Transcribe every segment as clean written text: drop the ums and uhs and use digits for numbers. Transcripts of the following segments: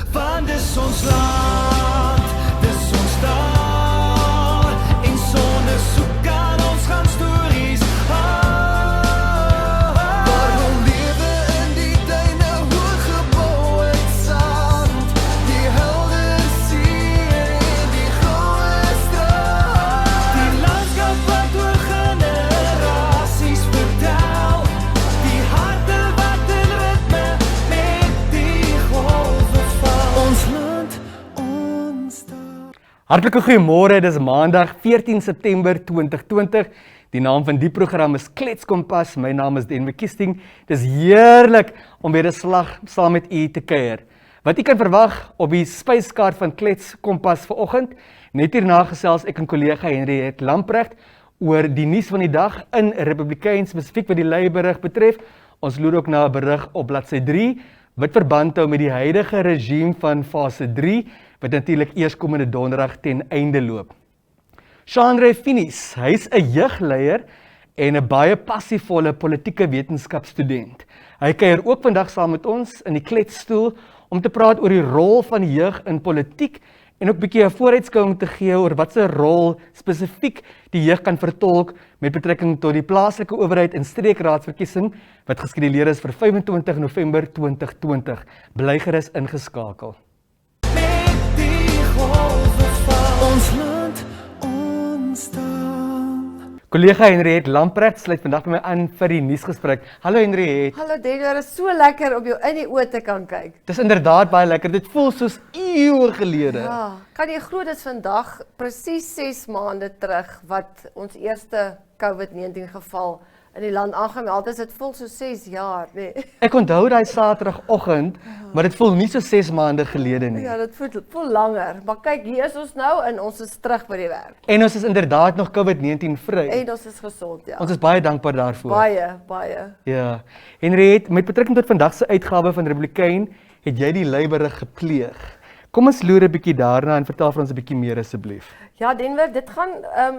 Want dis ons land, dis ons taal, en sonder soek aan ons gaan stories waar we lewe in die tuine hoog gebou uit sand, die helder see en die goue straat, die landskap wat oor generasies vertel, die harte wat in ritme met die golwe val. Ons land, ons taal. Hartlike goeiemôre, dis Maandag 14 September 2020. Die naam van die program is Kletskompas. My naam is Den Kiesting. Dis heerlik om weer 'n slag saam met u te kuier. Wat u kan verwag op die spyskaart van Kletskompas vanoggend. Net hierna gesels ek en kollega Shaandre Lamprecht oor die nuus van die dag in Republikein, spesifiek wat die leiberig betref. Ons loer ook na 'n berig op bladsy 3 wat verband hou met die huidige regime van fase 3 wat natuurlik eerskomende donderdag ten einde loop. Shaandre Finnies, hy's 'n jeugleier en 'n baie passievolle politieke wetenskapstudent. Hy kuier ook vandag saam met ons in die kletsstoel om te praat oor die rol van die jeug in politiek en ook 'n bietjie 'n vooruitskouing te gee oor wat se rol spesifiek die jeug kan vertolk met betrekking tot die plaaslike owerheid en streekraadsverkiesing wat geskeduleer is vir 25 November 2020. Bly gerus ingeskakel. Ons land, ons taal. Kollega Shaandre Lamprecht sluit vandag by my aan vir die nuusgesprek. Hallo Shaandre. Hallo Denver, dit is so lekker om jou in die oë te kan kyk. Dis inderdaad baie lekker. Dit voel soos eeue gelede. Ja, kan jy glo dit is vandag presies 6 maande terug wat ons eerste COVID-19 geval in die land aangemeld is. Dit voel so 6 jaar, nee. Ek onthou daai Saterdagoggend, maar dit voel nie so 6 maande gelede nie. Ja, dit voel langer, maar kyk, hier is ons nou en ons is terug by die werk. En ons is inderdaad nog COVID-19 vry. En ons is gesond, ja. Ons is baie dankbaar daarvoor. Baie. Ja. Shaandre, met betrekking tot vandag se uitgawe van Republikein, het jy die leiberig gepleeg. Kom ons loer 'n bietjie daarna en vertel vir ons 'n bietjie meer asseblief. Ja, Denver, dit gaan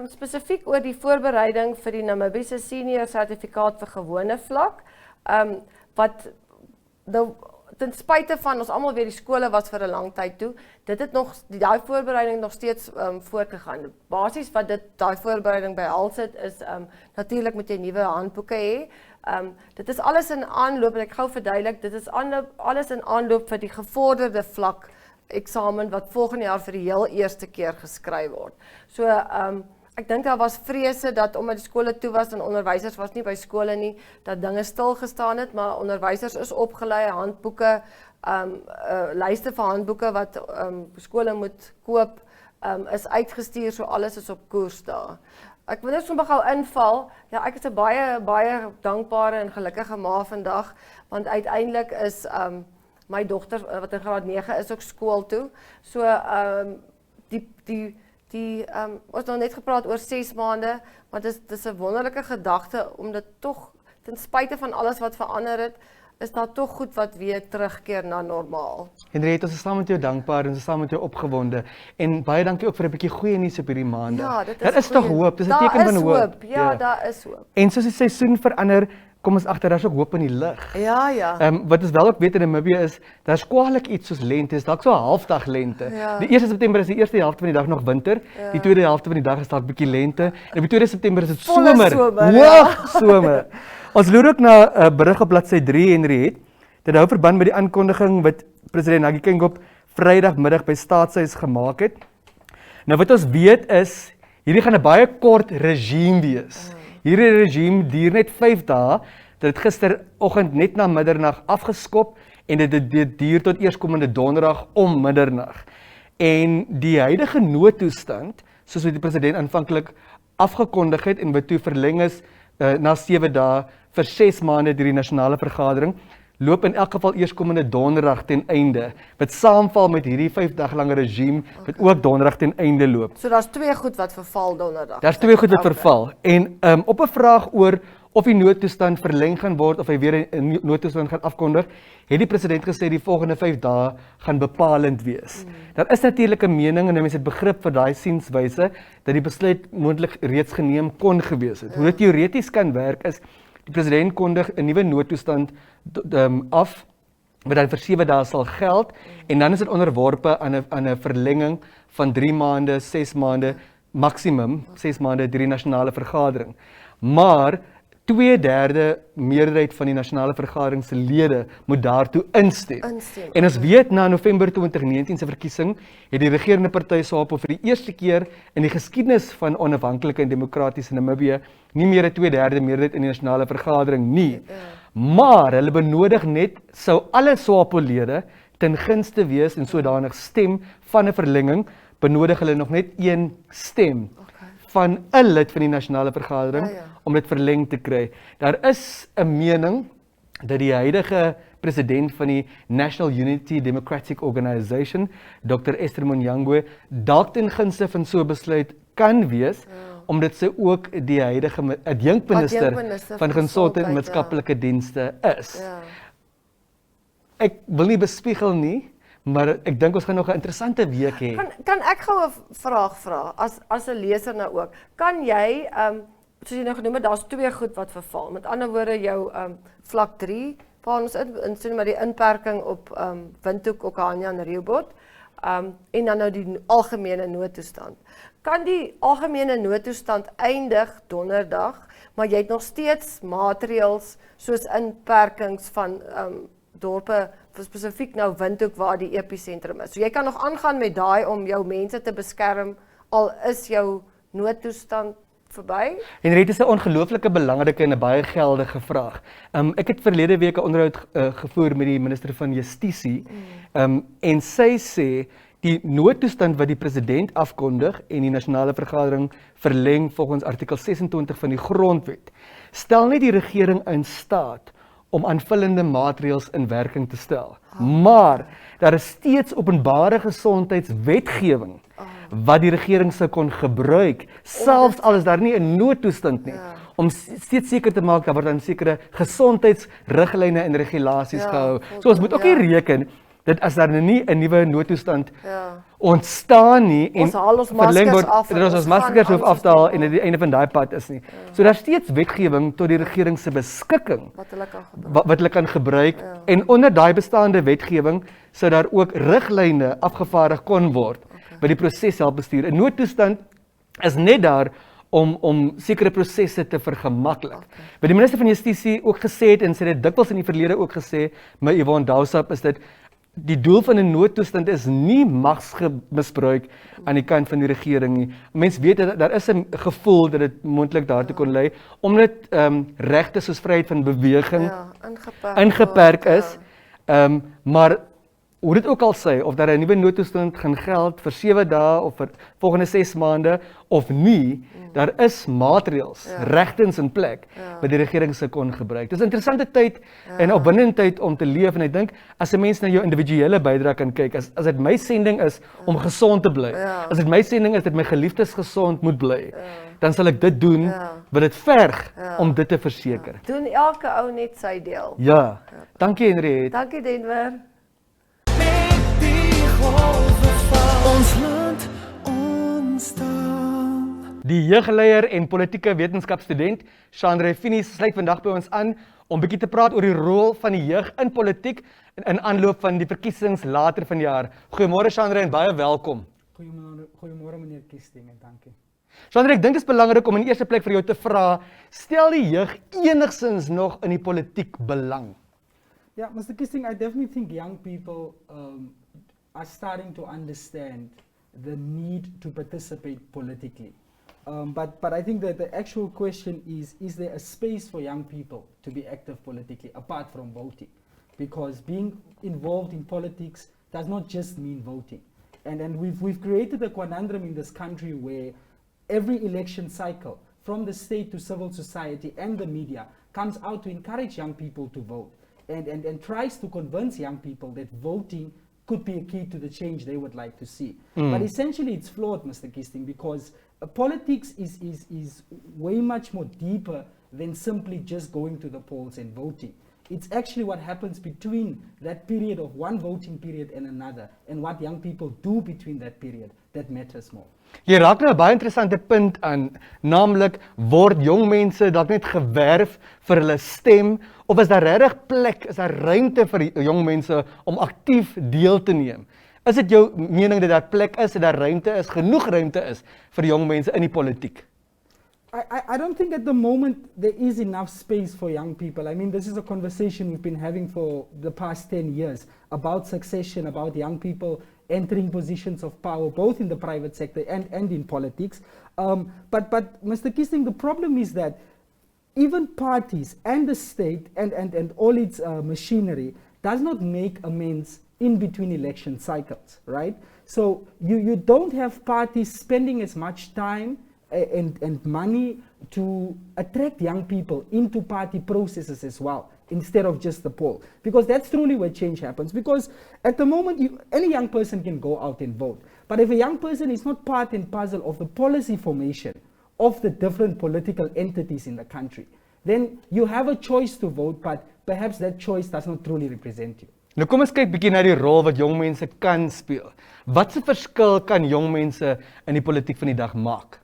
spesifiek oor die voorbereiding vir die Namibiese senior sertifikaat vir gewone vlak, wat nou ten spyte van ons almal weet die skole was vir 'n lang tyd toe, dit het nog daai voorbereiding nog steeds voortgegaan. Basies wat daai voorbereiding behels het is natuurlik moet jy nuwe handboeke hê. Dit is alles in aanloop en ek gou verduidelik, dit is alles in aanloop vir die gevorderde vlak eksamen wat volgende jaar vir die heel eerste keer geskryf word. So ek dink daar was vrese dat omdat die skole toe was en onderwysers was nie by skole nie, dat dinge stil gestaan het, maar onderwysers is opgelei, handboeke, lyste van handboeke wat skole moet koop, is uitgestuur, so alles is op koers daar. Ek wil net sommer gou inval. Ja, ek is 'n baie dankbare en gelukkige ma vandag, want uiteindelik is my dogter wat in graad 9 is ook skool toe. So ons het nou net gepraat oor 6 maande, maar dis 'n wonderlike gedagte om dit tog ten spyte van alles wat verander het, is daar tog goed wat weer terugkeer na normaal. Shaandre, ons is saam met jou dankbaar en ons is saam met jou opgewonde en baie dankie ook vir 'n bietjie goeie nuus op hierdie maandag. Ja, dit is Daar is tog hoop, dis 'n teken van hoop. Ja, daar is hoop. En soos die seisoen verander, kom ons agter daar's ook hoop in die lug. Ja. Wat ons wel ook weet in Namibië is, daar's kwaliek iets soos lente, is dalk so 'n halfdag lente. Ja. Die 1 September is die eerste helfte van die dag nog winter, Ja. die tweede helfte van die dag is dalk bietjie lente, en op die 2 September is dit Volle somer. somer, Hoog somer. Ons loer ook na 'n berig op bladsy 3 Shaandre. Dit hou verband met die aankondiging wat president Hage Geingob Vrydagmiddag by Staatshuis gemaak het. Nou wat ons weet is, hierdie gaan 'n baie kort regime wees. Hierdie regime duur net 5 dae. Dit het gisteroggend net na middernag afgeskop en dit duur tot eerskomende donderdag om middernag. En die huidige noodtoestand, soos wat die president aanvanklik afgekondig het en wat toe verleng is na 7 dae vir 6 maande deur die nasionale vergadering, loop in elk geval eerskomende donderdag ten einde, wat saamval met hierdie 5 dae lange regime, wat ook donderdag ten einde loop. So daar's 2 goed wat verval donderdag. Daar's 2 goed wat verval. En op 'n vraag oor of die noodtoestand verleng gaan word, of hy weer 'n noodtoestand gaan afkondig, het die president gesê die volgende 5 dae gaan bepalend wees. Daar is natuurlik 'n mening en mense het begrip vir daai sienswyse, dat die besluit moontlik reeds geneem kon gewees het. Hoe dit teoreties kan werk is, die president kondig 'n nuwe noodtoestand af wat dan vir 7 dae sal geld en dan is dit onderworpe aan 'n verlenging van 3 maande, 6 maande, maksimum 6 maande deur die nasionale vergadering. Maar 2/3 meerderheid van die nasionale vergadering se lede moet daartoe instem. En ons weet na November 2019 se verkiesing het die regerende party SWAPO vir die eerste keer in die geskiedenis van onafhanklike en demokratiese Namibië nie meer 'n 2/3 meerderheid in die nasionale vergadering nie. Maar hulle benodig net sou alle SWAPO-lede ten gunste wees en sodanig stem van 'n verlenging, benodig hulle nog net 1 stem van 'n lid van die nasionale vergadering om dit verleng te kry. Daar is 'n mening dat die huidige president van die National Unity Democratic Organisation, Dr. Esther Munyangwe, dalk ten gunste van so 'n besluit kan wees, omdat sy ook die huidige adjunkminister van Gesondheid en Maatskaplike Dienste is. Ek wil nie bespiegel nie, maar ek dink ons gaan nog 'n interessante week hê. Kan ek gou 'n vraag vra as 'n leser nou ook? Kan jy soos jy nou genoem het, daar's 2 goed wat verval. Met ander woorde jou vlak 3 waar ons insien maar die inperking op Windhoek, Okahanya en Rehoboth en dan nou die algemene noodtoestand. Kan die algemene noodtoestand eindig donderdag, maar jy het nog steeds maatreëls soos inperkings van dorpe, spesifiek nou Windhoek waar die episentrum is. So jy kan nog aangaan met daai om jou mense te beskerm al is jou noodtoestand verby? En dit is 'n ongelooflike belangrike en 'n baie geldige vraag. Ek het verlede week 'n onderhoud gevoer met die minister van Justisie en sy sê die noodtoestand wat die president afkondig en die nasionale vergadering verleng volgens artikel 26 van die grondwet, stel net die regering in staat om aanvullende maatreëls in werking te stel. Maar daar is steeds openbare gesondheidswetgewing wat die regering sou kon gebruik, selfs al is daar nie 'n noodtoestand nie, om steeds seker te maak dat word dan sekere gesondheidsriglyne en regulasies gehou. So ons moet ook nie reken dat as daar nie 'n nuwe noodtoestand ontstaan nie en verleng word, dat ons maskers hoef af te haal en dit die einde van daai pad is nie. So daar's steeds wetgewing tot die regering se beskikking wat hulle kan gebruik en onder daai bestaande wetgewing sou daar ook riglyne afgevaardig kon word by die proses help bestuur. 'n Noodtoestand is net daar om sekere prosesse te vergemaklik. Wat die minister van Justisie ook gesê het en sy het dit dikwels in die verlede ook gesê, my Yvonne Dausap, is dit die doel van 'n noodtoestand is nie magsmisbruik aan die kant van die regering nie. Mense weet dat daar is 'n gevoel dat dit moontlik daartoe kon lei omdat regte soos vryheid van beweging ingeperk is. Maar hoe dit ook al sê, of daar 'n nuwe noodtoestand gaan geld vir 7 dae of vir volgende 6 maande of nie, daar is maatreëls, regtens in plek wat die regering se kon gebruik. Dis 'n interessante tyd en opwindende tyd om te leef en ek dink as 'n mens na jou individuele bydrae kan kyk, as dit my sending is om gesond te bly, as dit my sending is dat my geliefdes gesond moet bly, dan sal ek dit doen wat dit verg om dit te verseker. Doen elke ou net sy deel. Ja. Dankie Henriette. Dankie Denver. Ons land, ons taal. Die jeugleier en politieke wetenskapstudent Shaandre Finnies sluit vandag by ons aan om bietjie te praat oor die rol van die jeug in politiek in aanloop van die verkiesings later vanjaar. Goeiemôre Shaandre en baie welkom. Goeiemôre meneer Kisting en dankie. Shaandre, ek dink dit is belangrik om in die eerste plek vir jou te vra, stel die jeug enigsins nog in die politiek belang? Yeah, Mr. Kisting, I definitely think young people are starting to understand the need to participate politically. But I think that the actual question is there a space for young people to be active politically apart from voting? Because being involved in politics does not just mean voting. And we've created a conundrum in this country where every election cycle, from the state to civil society and the media, comes out to encourage young people to vote and tries to convince young people that voting could be a key to the change they would like to see. But essentially it's flawed, Mr. Kisting, because politics is way much more deeper than simply just going to the polls and voting. It's actually what happens between that period of one voting period and another, and what young people do between that period that matters more. Jy raak nou 'n baie interessante punt aan, naamlik word jong mense dalk net gewerf vir hulle stem, of is daar regtig plek, is daar ruimte vir jong mense om aktief deel te neem? Is dit jou mening dat daar plek is, dat daar ruimte is, genoeg ruimte is vir jong mense in die politiek? I don't think at the moment there is enough space for young people. I mean, this is a conversation we've been having for the past 10 years about succession, about young people entering positions of power, both in the private sector and in politics. But Mr. Kisting, the problem is that even parties and the state and all its machinery does not make amends in between election cycles, right? So you don't have parties spending as much time and money to attract young people into party processes as well, instead of just the poll. Because that's truly where change happens. Because at the moment, any young person can go out and vote. But if a young person is not part and parcel of the policy formation of the different political entities in the country, then you have a choice to vote, but perhaps that choice does not truly represent you. Nou kom ons kyk bietjie na die rol wat jong mense kan speel. Wat 'n verskil kan jong mense in die politiek van die dag maak?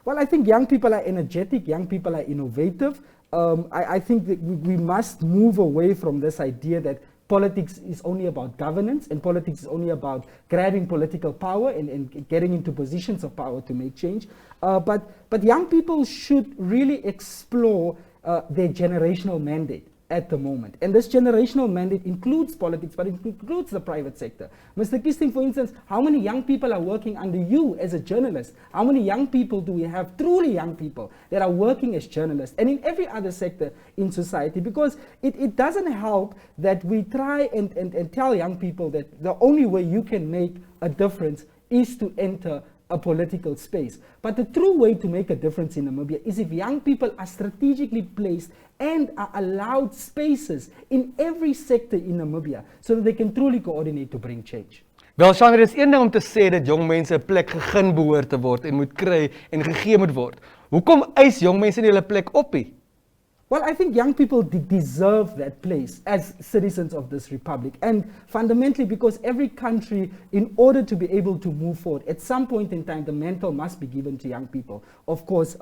Well, I think young people are energetic, young people are innovative. I think that we must move away from this idea that politics is only about governance and politics is only about grabbing political power and getting into positions of power to make change. But young people should really explore their generational mandate at the moment. And this generational mandate includes politics, but it includes the private sector. Mr. Kisting, for instance, how many young people are working under you as a journalist? How many young people do we have, truly young people, that are working as journalists and in every other sector in society? Because it doesn't help that we try and tell young people that the only way you can make a difference is to enter a political space. But the true way to make a difference in Namibia is if young people are strategically placed and are allowed spaces in every sector in Namibia so that they can truly coordinate to bring change. Wel, Shaandre, is een ding om te sê dat jong mense 'n plek gegeen behoort te word en moet kry en gegee moet word. Hoekom eis jong mense nie hulle plek op nie? Well, I think young people deserve that place as citizens of this republic. And fundamentally, because every country, in order to be able to move forward, at some point in time, the mantle must be given to young people. Of course,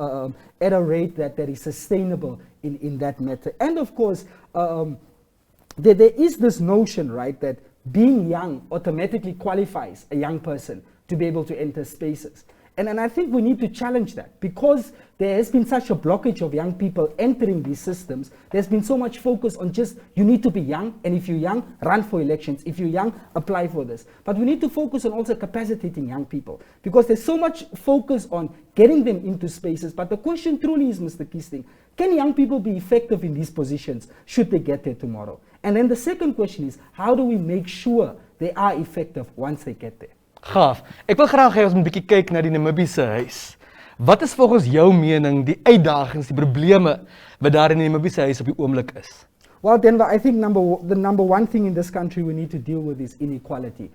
at a rate that is sustainable in that matter. And of course, there is this notion, right, that being young automatically qualifies a young person to be able to enter spaces. And I think we need to challenge that, because there has been such a blockage of young people entering these systems. There's been so much focus on just, you need to be young, and if you're young, run for elections. If you're young, apply for this. But we need to focus on also capacitating young people, because there's so much focus on getting them into spaces. But the question truly is, Mr. Kisting, can young people be effective in these positions should they get there tomorrow? And then the second question is, how do we make sure they are effective once they get there? Gaaf. Ek wil graag hê ons moet 'n bietjie kyk na die Namibiese huis. Wat is volgens jou mening die uitdagings, die probleme wat daar in die Namibiese huis op die oomblik is? Well, Denver, I think the number one thing in this country we need to deal with is inequality.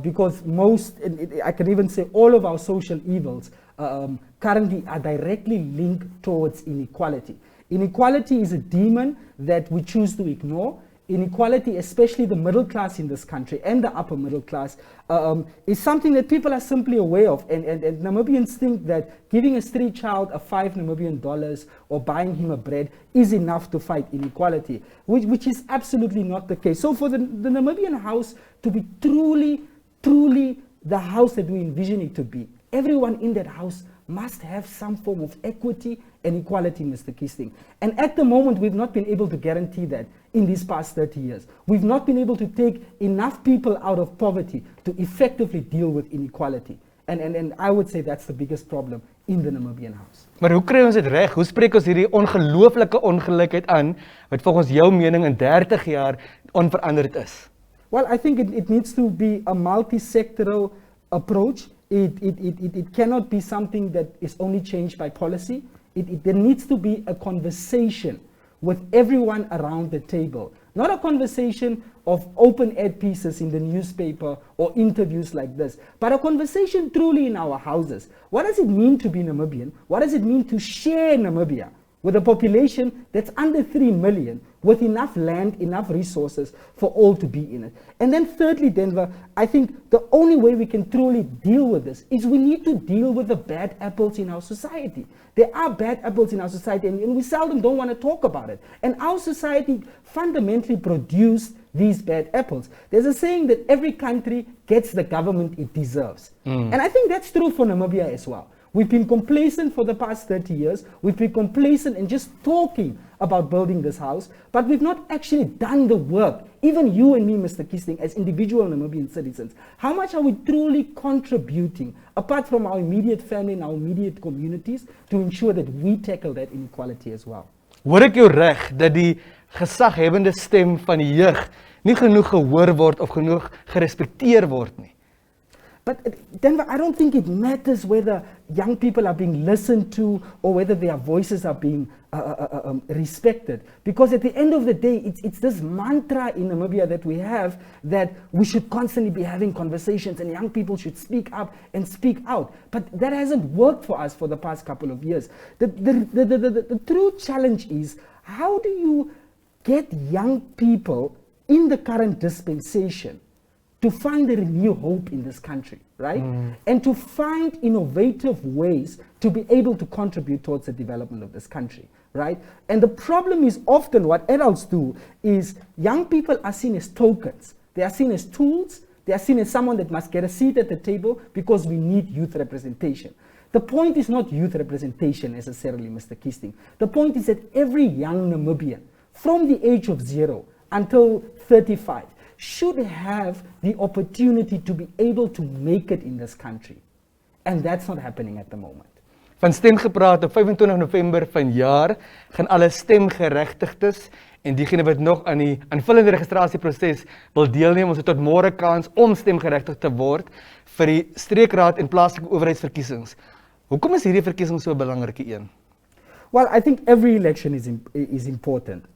Because I can even say all of our social evils currently are directly linked towards inequality. Inequality is a demon that we choose to ignore. Inequality, especially the middle class in this country and the upper middle class, is something that people are simply aware of. And Namibians think that giving a street child a $5 Namibian or buying him a bread is enough to fight inequality, which is absolutely not the case. So for the Namibian house to be truly the house that we envision it to be, everyone in that house must have some form of equity and equality, Mr. Kisting. And at the moment, we've not been able to guarantee that in these past 30 years. We've not been able to take enough people out of poverty to effectively deal with inequality. And I would say that's the biggest problem in the Namibian house. Maar hoe kry ons dit reg? Hoe spreek ons hierdie ongelooflike ongelykheid aan wat volgens jou mening in 30 jaar onveranderd is? Well, I think it needs to be a multi-sectoral approach. It cannot be something that is only changed by policy. There needs to be a conversation with everyone around the table. Not a conversation of open-air pieces in the newspaper or interviews like this, but a conversation truly in our houses. What does it mean to be Namibian? What does it mean to share Namibia with a population that's under 3 million, with enough land, enough resources for all to be in it. And then thirdly, Denver, I think the only way we can truly deal with this is we need to deal with the bad apples in our society. There are bad apples in our society, and we seldom don't want to talk about it. And our society fundamentally produced these bad apples. There's a saying that every country gets the government it deserves. And I think that's true for Namibia as well. We've been complacent for the past 30 years. We've been complacent in just talking about building this house, but we've not actually done the work. Even you and me, Mr. Kisting, as individual Namibian citizens, how much are we truly contributing, apart from our immediate family and our immediate communities, to ensure that we tackle that inequality as well? Hoor ek jou reg dat die gesaghebende stem van die jeug nie genoeg gehoor word of genoeg gerespekteer word nie? But Denver, I don't think it matters whether young people are being listened to or whether their voices are being respected. Because at the end of the day, it's this mantra in Namibia that we have that we should constantly be having conversations and young people should speak up and speak out. But that hasn't worked for us for the past couple of years. The true challenge is, how do you get young people in the current dispensation to find a renewed hope in this country, right? And to find innovative ways to be able to contribute towards the development of this country, right? And the problem is often what adults do is young people are seen as tokens. They are seen as tools. They are seen as someone that must get a seat at the table because we need youth representation. The point is not youth representation necessarily, Mr. Kisting. The point is that every young Namibian, from the age of 0 until 35, should have the opportunity to be able to make it in this country. And that's not happening at the moment. Van stem gepraat op 25 November vanjaar gaan alle stemgeregtigdes en diegene wat nog aan die aanvullende registrasieproses wil deelneem, ons het tot môre kans om stemgeregtigd te word vir die streekraad en plaaslike owerheidsverkiesings. Hoekom is hierdie verkiesing so 'n belangrike een? Well, I think every election is important.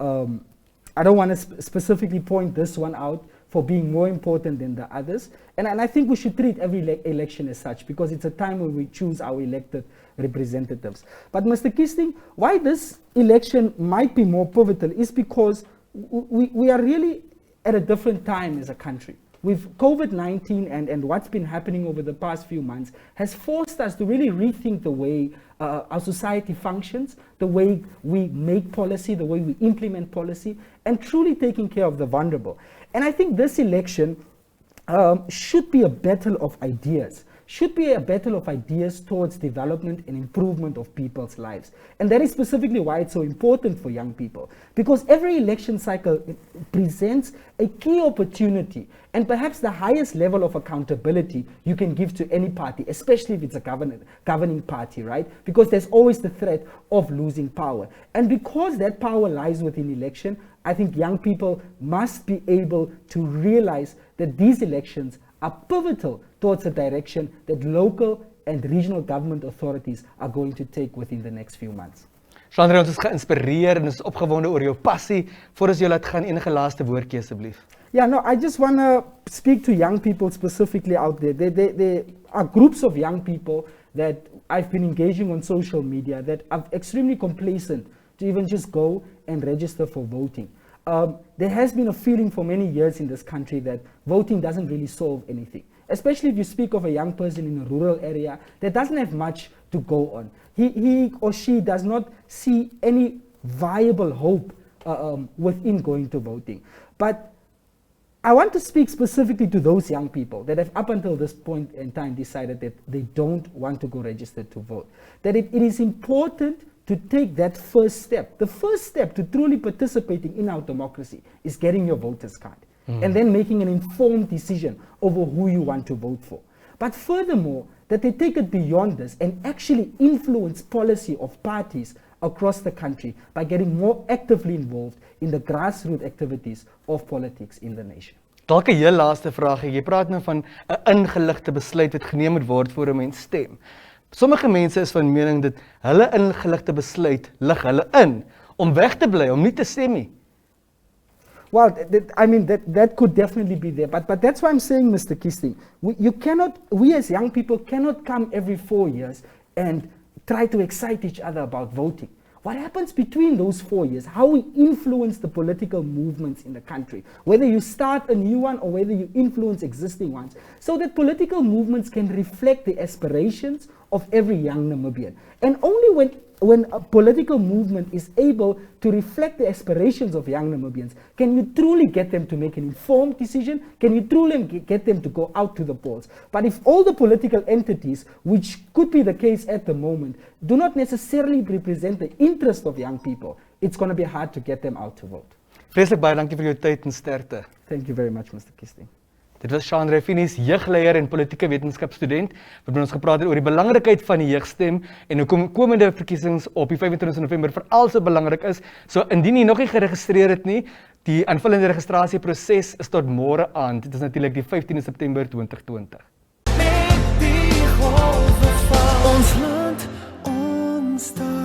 I don't want to specifically point this one out for being more important than the others. And I think we should treat every election as such, because it's a time when we choose our elected representatives. But Mr. Kisting, why this election might be more pivotal is because we are really at a different time as a country. With COVID-19 and what's been happening over the past few months has forced us to really rethink the way our society functions, the way we make policy, the way we implement policy, and truly taking care of the vulnerable. And I think this election should be a battle of ideas, towards development and improvement of people's lives. And that is specifically why it's so important for young people, because every election cycle presents a key opportunity and perhaps the highest level of accountability you can give to any party, especially if it's a governing party, right? Because there's always the threat of losing power. And because that power lies within election, I think young people must be able to realize that these elections are pivotal towards the direction that local and regional government authorities are going to take within the next few months. Shaandre, ons is geïnspireer en ons is opgewonde oor jou passie. Voordat jy laat gaan, enige laaste woordjie asseblief. Yeah, no, I just want to speak to young people specifically out there. There are groups of young people that I've been engaging on social media that are extremely complacent to even just go and register for voting. There has been a feeling for many years in this country that voting doesn't really solve anything. Especially if you speak of a young person in a rural area that doesn't have much to go on. He or she does not see any viable hope within going to voting. But I want to speak specifically to those young people that have up until this point in time decided that they don't want to go register to vote. That it is important to take that first step. The first step to truly participating in our democracy is getting your voter's card. And then making an informed decision over who you want to vote for. But furthermore, that they take it beyond this and actually influence policy of parties across the country by getting more actively involved in the grassroots activities of politics in the nation. Dalk 'n heel laaste vraagie. Jy praat nou van 'n ingeligte besluit wat geneem moet word voor 'n mens stem. Sommige mense is van mening dat hulle ingeligte besluit lig hulle in om weg te bly, om nie te stem nie. Well, that could definitely be there, but that's why I'm saying, Mr. Kisting, we as young people cannot come every 4 years and try to excite each other about voting. what happens between those 4 years, how we influence the political movements in the country, whether you start a new one or whether you influence existing ones, so that political movements can reflect the aspirations of every young Namibian. And only when a political movement is able to reflect the aspirations of young Namibians, can you truly get them to make an informed decision, can you truly get them to go out to the polls. But if all the political entities, which could be the case at the moment, do not necessarily represent the interest of young people, it's going to be hard to get them out to vote. Vreeslik baie dankie vir jou tyd en sterkte. Thank you very much, Mr. Kisting. Dit was Shaandre Finnies, jeugleier en politieke wetenskapstudent, wat met ons gepraat het oor die belangrikheid van die jeugstem en hoe komende verkiesings op die 25 November veral so belangrik is. So indien jy nog nie geregistreer het nie, die aanvullende registrasieproses is tot môre aand. Dit is natuurlik die 15 September 2020. Met die golwe van ons land ontstaan.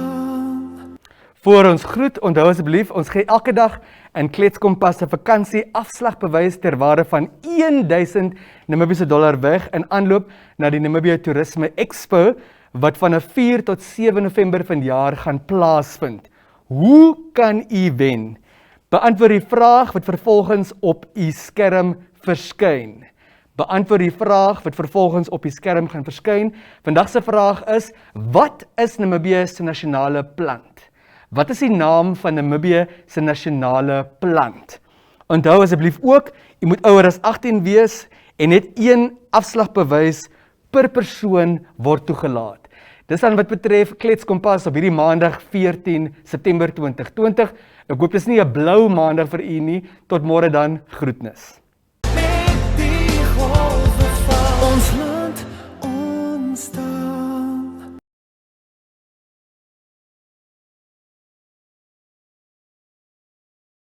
Voor ons groet, onthou asseblief, ons gee elke dag in Kletskompas se vakansie afslagbewys ter waarde van $1000 Namibiese weg in aanloop na die Namibia Toerisme Expo wat van 4 tot 7 November vanjaar gaan plaasvind. Hoe kan u wen? Beantwoord die vraag wat vervolgens op u skerm verskyn. Beantwoord die vraag wat vervolgens op die skerm gaan verskyn. Vandag se vraag is: wat is Namibië se nasionale plant? Wat is die naam van Namibië se nasionale plant? Onthou asseblief ook, jy moet ouer as 18 wees en net 1 afslagbewys per persoon word toegelaat. Dis dan wat betref Kletskompas op hierdie maandag 14 September 2020. Ek hoop dis nie 'n blou maandag vir u nie. Tot môre dan, groetnis.